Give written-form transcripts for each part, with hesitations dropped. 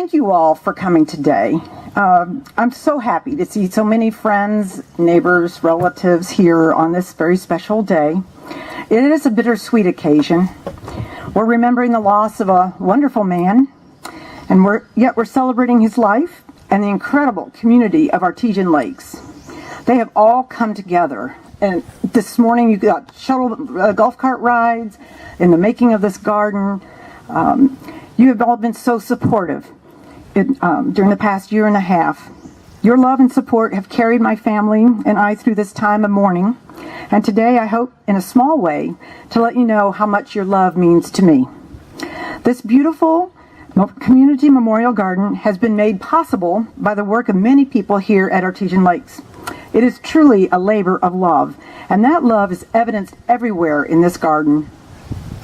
thank you all for coming today. I'm so happy to see so many friends, neighbors, relatives here on this very special day. It is a bittersweet occasion. We're remembering the loss of a wonderful man, and yet we're celebrating his life and the incredible community of Artesian Lakes. They have all come together, and this morning you got shuttle golf cart rides in the making of this garden. You have all been so supportive during the past year and a half. Your love and support have carried my family and I through this time of mourning, and today I hope in a small way to let you know how much your love means to me. This beautiful community memorial garden has been made possible by the work of many people here at Artesian Lakes. It is truly a labor of love, and that love is evidenced everywhere in this garden.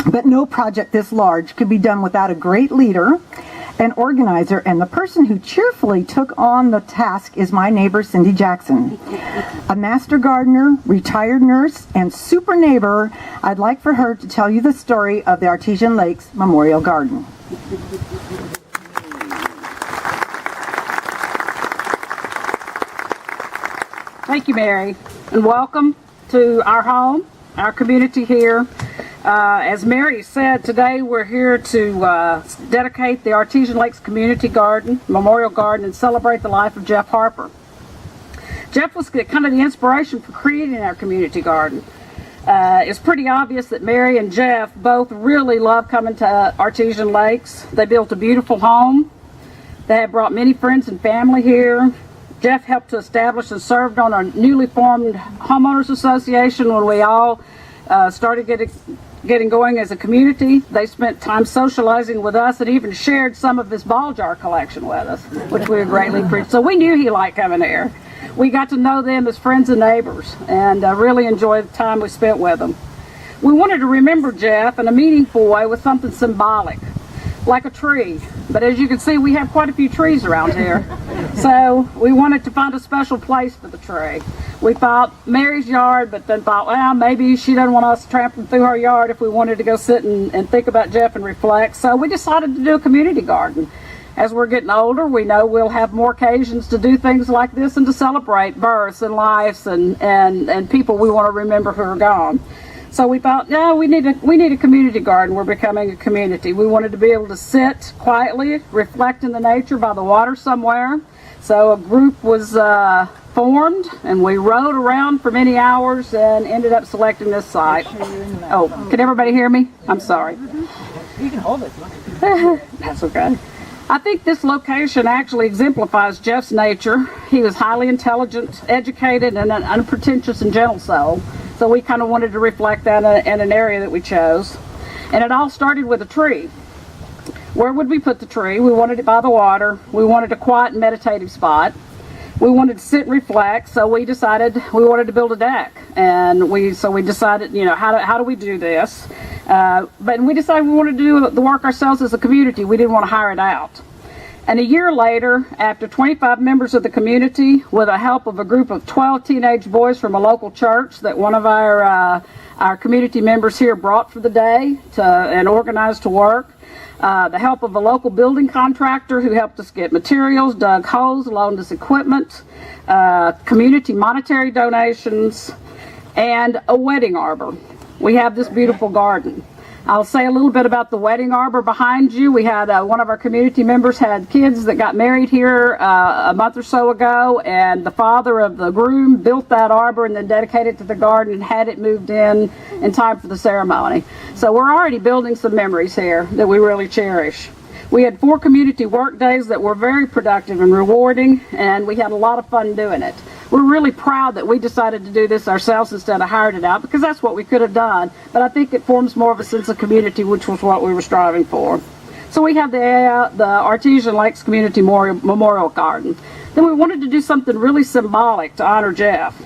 But no project this large could be done without a great leader, an organizer, and the person who cheerfully took on the task is my neighbor, Cindy Jackson. A master gardener, retired nurse, and super neighbor, I'd like for her to tell you the story of the Artesian Lakes Memorial Garden. Thank you, Mary, and welcome to our home, our community here. As Mary said, today we're here to dedicate the Artesian Lakes Community Garden, Memorial Garden, and celebrate the life of Jeff Harper. Jeff was kind of the inspiration for creating our community garden. It's pretty obvious that Mary and Jeff both really love coming to Artesian Lakes. They built a beautiful home. They have brought many friends and family here. Jeff helped to establish and served on our newly formed homeowners association when we all started getting going as a community. They spent time socializing with us and even shared some of his ball jar collection with us, which we greatly appreciate. So we knew he liked coming here. We got to know them as friends and neighbors and really enjoyed the time we spent with them. We wanted to remember Jeff in a meaningful way with something symbolic, like a tree. But as you can see, we have quite a few trees around here. So we wanted to find a special place for the tree. We thought Mary's yard, but then thought, well, maybe she doesn't want us tramping through her yard if we wanted to go sit and think about Jeff and reflect. So we decided to do a community garden. As we're getting older, we know we'll have more occasions to do things like this and to celebrate births and lives and people we want to remember who are gone. So we thought, yeah, we need a community garden. We're becoming a community. We wanted to be able to sit quietly, reflect in the nature by the water somewhere. So a group was formed, and we rode around for many hours and ended up selecting this site. Oh, can everybody hear me? I'm sorry. You can hold it. That's okay. I think this location actually exemplifies Jeff's nature. He was highly intelligent, educated, and an unpretentious and gentle soul. So we kind of wanted to reflect that in an area that we chose. And it all started with a tree. Where would we put the tree? We wanted it by the water. We wanted a quiet and meditative spot. We wanted to sit and reflect, so we decided we wanted to build a deck. And we decided, how do we do this? But we decided we wanted to do the work ourselves as a community. We didn't want to hire it out. And a year later, after 25 members of the community, with the help of a group of 12 teenage boys from a local church that one of our community members here brought for the day and organized to work, the help of a local building contractor who helped us get materials, dug holes, loaned us equipment, community monetary donations, and a wedding arbor. We have this beautiful garden. I'll say a little bit about the wedding arbor behind you. We had one of our community members had kids that got married here a month or so ago, and the father of the groom built that arbor and then dedicated it to the garden and had it moved in time for the ceremony. So we're already building some memories here that we really cherish. We had 4 community work days that were very productive and rewarding, and we had a lot of fun doing it. We're really proud that we decided to do this ourselves instead of hiring it out, because that's what we could have done, but I think it forms more of a sense of community, which was what we were striving for. So we have the Artesian Lakes Community Memorial Garden. Then we wanted to do something really symbolic to honor Jeff.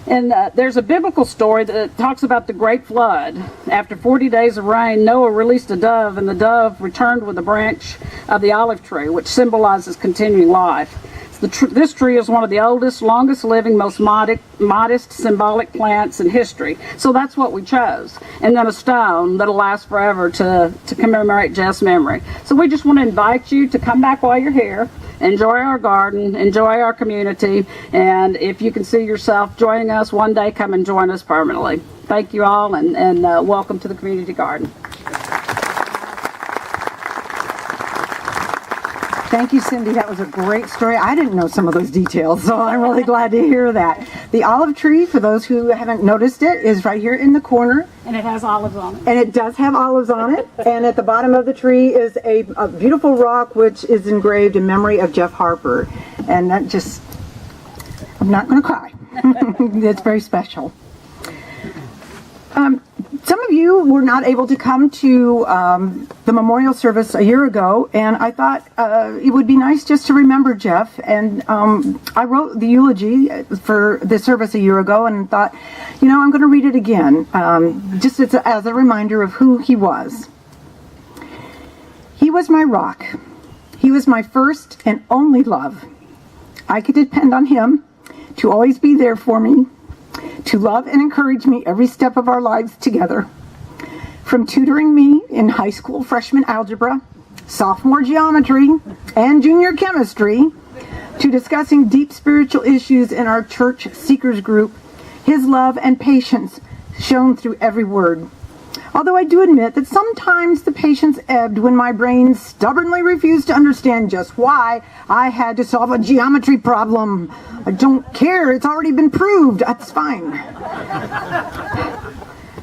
And there's a biblical story that talks about the great flood. After 40 days of rain, Noah released a dove, and the dove returned with a branch of the olive tree, which symbolizes continuing life. This tree is one of the oldest, longest living, most modest symbolic plants in history. So that's what we chose. And then a stone that'll last forever to commemorate Jeff's memory. So we just want to invite you to come back while you're here. Enjoy our garden, enjoy our community, and if you can see yourself joining us one day, come and join us permanently. Thank you all, and welcome to the community garden. Thank you, Cindy. That was a great story. I didn't know some of those details, so I'm really glad to hear that. The olive tree, for those who haven't noticed it, is right here in the corner. And it has olives on it. And it does have olives on it. And at the bottom of the tree is a beautiful rock which is engraved in memory of Jeff Harper. And that just, I'm not going to cry. It's very special. Some of you were not able to come to the memorial service a year ago, and I thought it would be nice just to remember Jeff. And I wrote the eulogy for the service a year ago and thought, you know, I'm going to read it again, just as a reminder of who he was. He was my rock. He was my first and only love. I could depend on him to always be there for me, to love and encourage me every step of our lives together. From tutoring me in high school freshman algebra, sophomore geometry, and junior chemistry, to discussing deep spiritual issues in our church seekers group, his love and patience shone through every word. Although I do admit that sometimes the patience ebbed when my brain stubbornly refused to understand just why I had to solve a geometry problem. I don't care, it's already been proved, that's fine.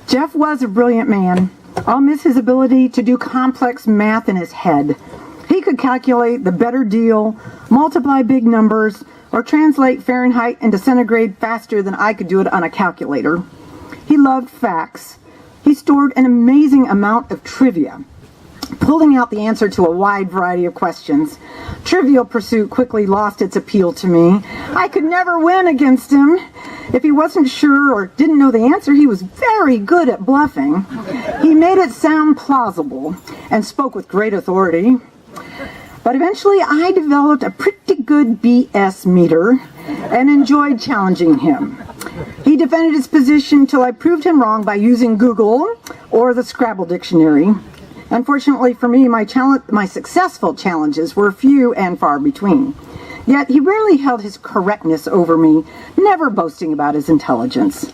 Jeff was a brilliant man. I'll miss his ability to do complex math in his head. He could calculate the better deal, multiply big numbers, or translate Fahrenheit into centigrade faster than I could do it on a calculator. He loved facts. He stored an amazing amount of trivia, pulling out the answer to a wide variety of questions. Trivial Pursuit quickly lost its appeal to me. I could never win against him. If he wasn't sure or didn't know the answer, he was very good at bluffing. He made it sound plausible and spoke with great authority. But eventually I developed a pretty good BS meter and enjoyed challenging him. He defended his position till I proved him wrong by using Google or the Scrabble dictionary. Unfortunately for me, my successful challenges were few and far between. Yet he rarely held his correctness over me, never boasting about his intelligence.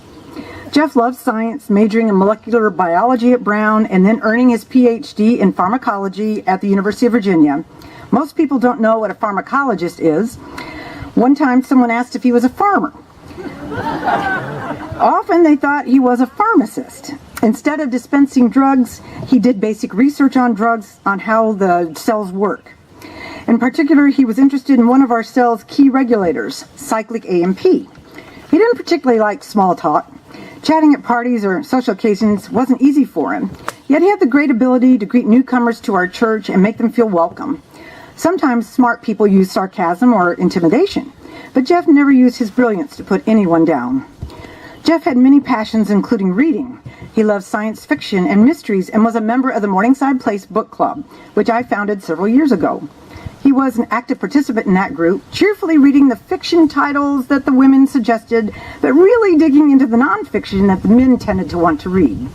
Jeff loved science, majoring in molecular biology at Brown and then earning his PhD in pharmacology at the University of Virginia. Most people don't know what a pharmacologist is. One time someone asked if he was a farmer. Often they thought he was a pharmacist. Instead of dispensing drugs, he did basic research on drugs, on how the cells work. In particular, he was interested in one of our cell's key regulators, cyclic AMP. He didn't particularly like small talk. Chatting at parties or social occasions wasn't easy for him, yet he had the great ability to greet newcomers to our church and make them feel welcome. Sometimes smart people use sarcasm or intimidation, but Jeff never used his brilliance to put anyone down. Jeff had many passions, including reading. He loved science fiction and mysteries and was a member of the Morningside Place Book Club, which I founded several years ago. He was an active participant in that group, cheerfully reading the fiction titles that the women suggested, but really digging into the nonfiction that the men tended to want to read.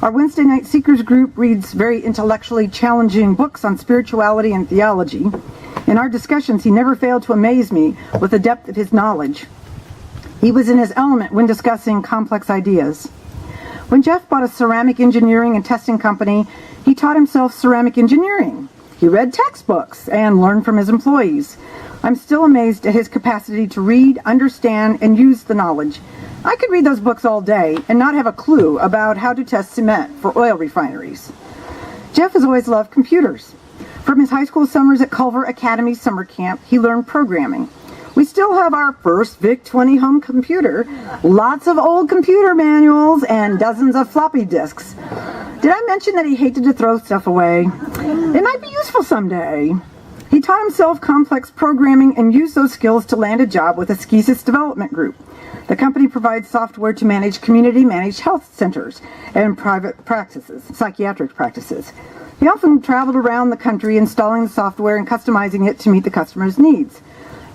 Our Wednesday night Seekers group reads very intellectually challenging books on spirituality and theology. In our discussions, he never failed to amaze me with the depth of his knowledge. He was in his element when discussing complex ideas. When Jeff bought a ceramic engineering and testing company, he taught himself ceramic engineering. He read textbooks and learned from his employees. I'm still amazed at his capacity to read, understand, and use the knowledge. I could read those books all day and not have a clue about how to test cement for oil refineries. Jeff has always loved computers. From his high school summers at Culver Academy summer camp, he learned programming. We still have our first VIC-20 home computer, lots of old computer manuals, and dozens of floppy disks. Did I mention that he hated to throw stuff away? It might be useful someday. He taught himself complex programming and used those skills to land a job with a Skeesis development group. The company provides software to manage community-managed health centers and private practices, psychiatric practices. He often traveled around the country installing the software and customizing it to meet the customer's needs.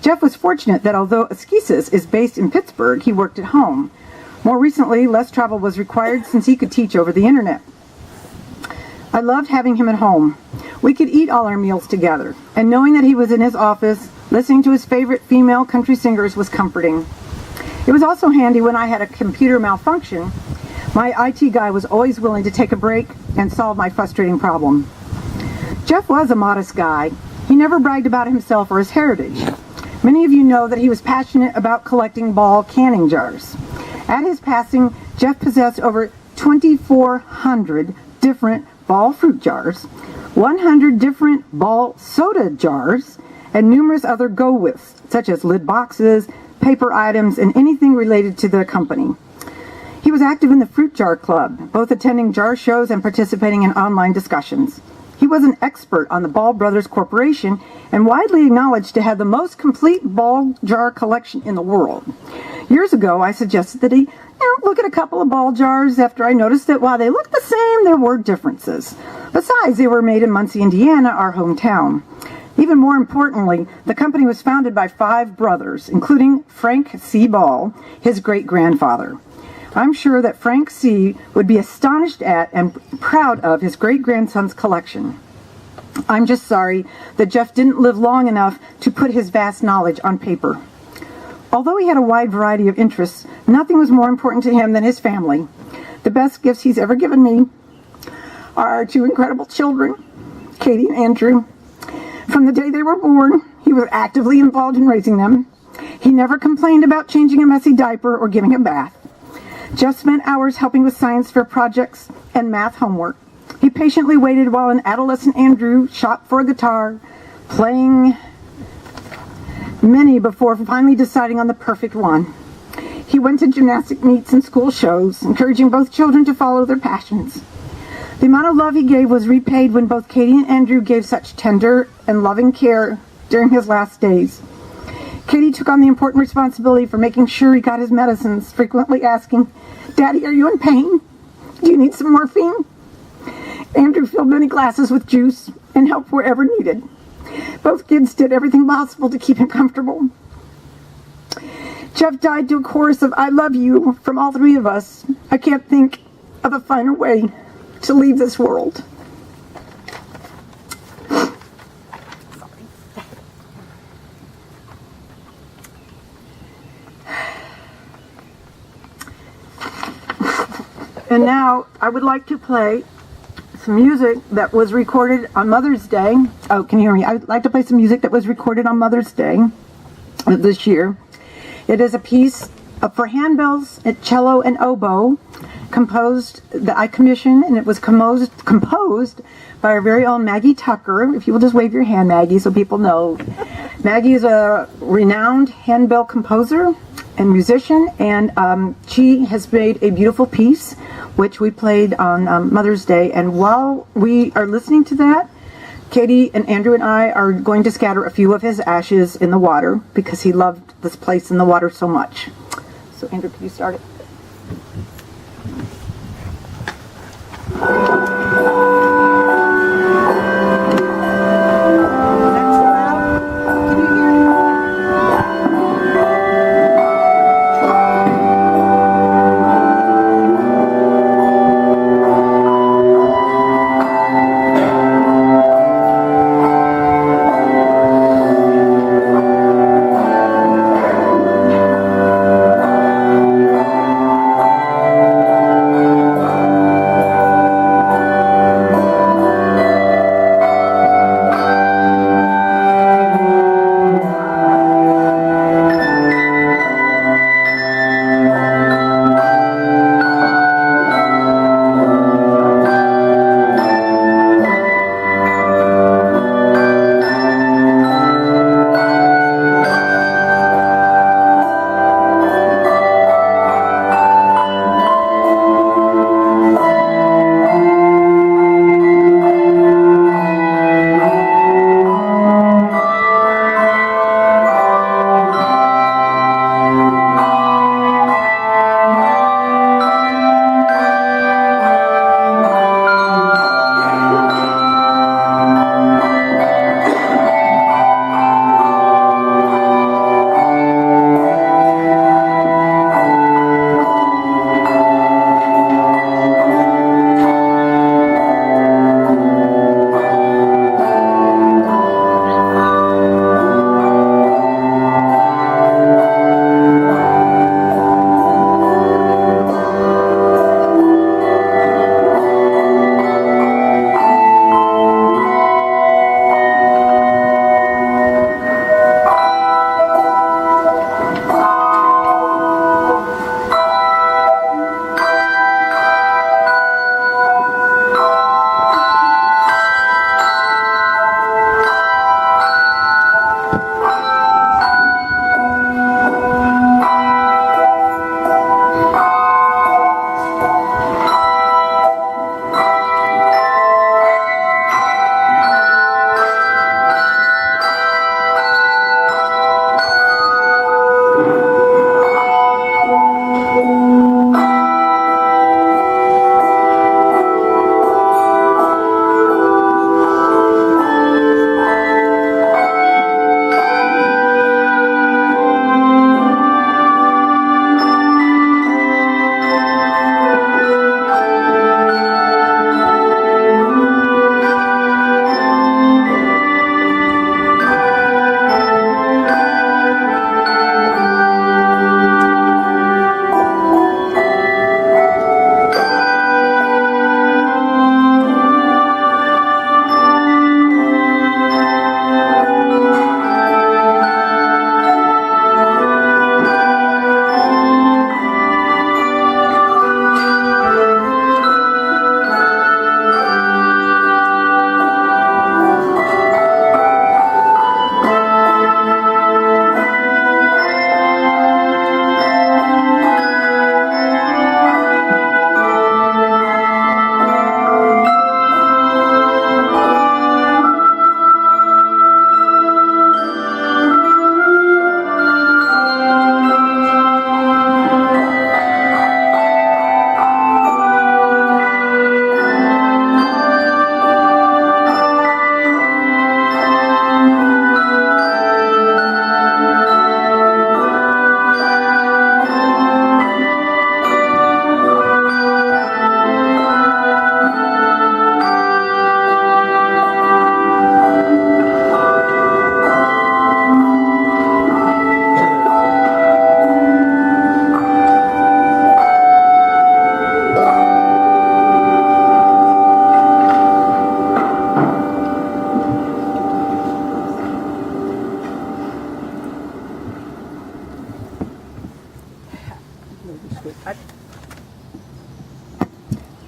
Jeff was fortunate that although Askesis is based in Pittsburgh, he worked at home. More recently, less travel was required since he could teach over the internet. I loved having him at home. We could eat all our meals together, and knowing that he was in his office, listening to his favorite female country singers was comforting. It was also handy when I had a computer malfunction. My IT guy was always willing to take a break and solve my frustrating problem. Jeff was a modest guy. He never bragged about himself or his heritage. Many of you know that he was passionate about collecting ball canning jars. At his passing, Jeff possessed over 2,400 different ball fruit jars, 100 different ball soda jars, and numerous other go-withs, such as lid boxes, paper items, and anything related to the company. He was active in the Fruit Jar Club, both attending jar shows and participating in online discussions. He was an expert on the Ball Brothers Corporation and widely acknowledged to have the most complete ball jar collection in the world. Years ago, I suggested that he look at a couple of ball jars after I noticed that while they looked the same, there were differences. Besides, they were made in Muncie, Indiana, our hometown. Even more importantly, the company was founded by 5 brothers, including Frank C. Ball, his great-grandfather. I'm sure that Frank C. would be astonished at and proud of his great-grandson's collection. I'm just sorry that Jeff didn't live long enough to put his vast knowledge on paper. Although he had a wide variety of interests, nothing was more important to him than his family. The best gifts he's ever given me are our 2 incredible children, Katie and Andrew. From the day they were born, he was actively involved in raising them. He never complained about changing a messy diaper or giving a bath. Jeff spent hours helping with science fair projects and math homework. He patiently waited while an adolescent Andrew shopped for a guitar, playing many before finally deciding on the perfect one. He went to gymnastic meets and school shows, encouraging both children to follow their passions. The amount of love he gave was repaid when both Katie and Andrew gave such tender and loving care during his last days. Katie took on the important responsibility for making sure he got his medicines, frequently asking, "Daddy, are you in pain? Do you need some morphine?" Andrew filled many glasses with juice and helped wherever needed. Both kids did everything possible to keep him comfortable. Jeff died to a chorus of "I love you" from all 3 of us. I can't think of a finer way to leave this world. And now I would like to play some music that was recorded on Mother's Day. Oh, can you hear me? I would like to play some music that was recorded on Mother's Day this year. It is a piece for handbells, cello, and oboe, that I commissioned, and it was composed by our very own Maggie Tucker. If you will just wave your hand, Maggie, so people know. Maggie is a renowned handbell composer and musician, and she has made a beautiful piece which we played on Mother's Day. And while we are listening to that, Katie and Andrew and I are going to scatter a few of his ashes in the water because he loved this place in the water so much. So Andrew, can you start it?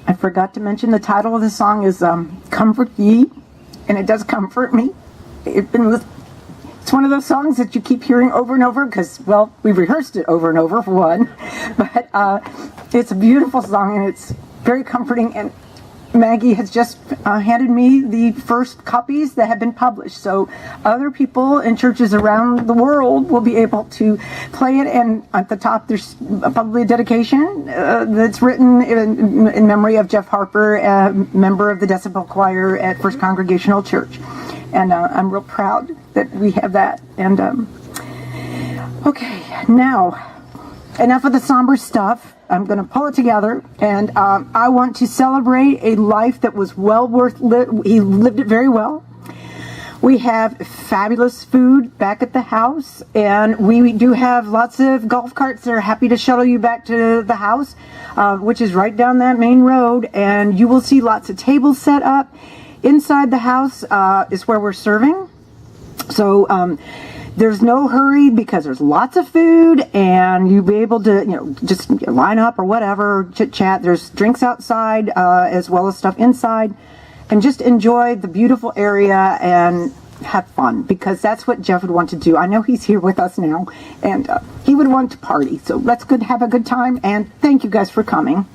I forgot to mention the title of the song is Comfort Ye, and it does comfort me. It's one of those songs that you keep hearing over and over because, well, we rehearsed it over and over for one, but it's a beautiful song and it's very comforting, and Maggie has just handed me the first copies that have been published, so other people in churches around the world will be able to play it. And at the top there's probably a dedication that's written in memory of Jeff Harper, a member of the Decibel Choir at First Congregational Church, and I'm real proud that we have that. And okay, now enough of the somber stuff. I'm going to pull it together, and I want to celebrate a life that was well worth lived. He lived it very well. We have fabulous food back at the house, and we do have lots of golf carts that are happy to shuttle you back to the house, which is right down that main road, and you will see lots of tables set up. Inside the house is where we're serving. So there's no hurry because there's lots of food, and you'll be able to, just line up or whatever, chit chat. There's drinks outside as well as stuff inside, and just enjoy the beautiful area and have fun, because that's what Jeff would want to do. I know he's here with us now, and he would want to party. So let's have a good time, and thank you guys for coming.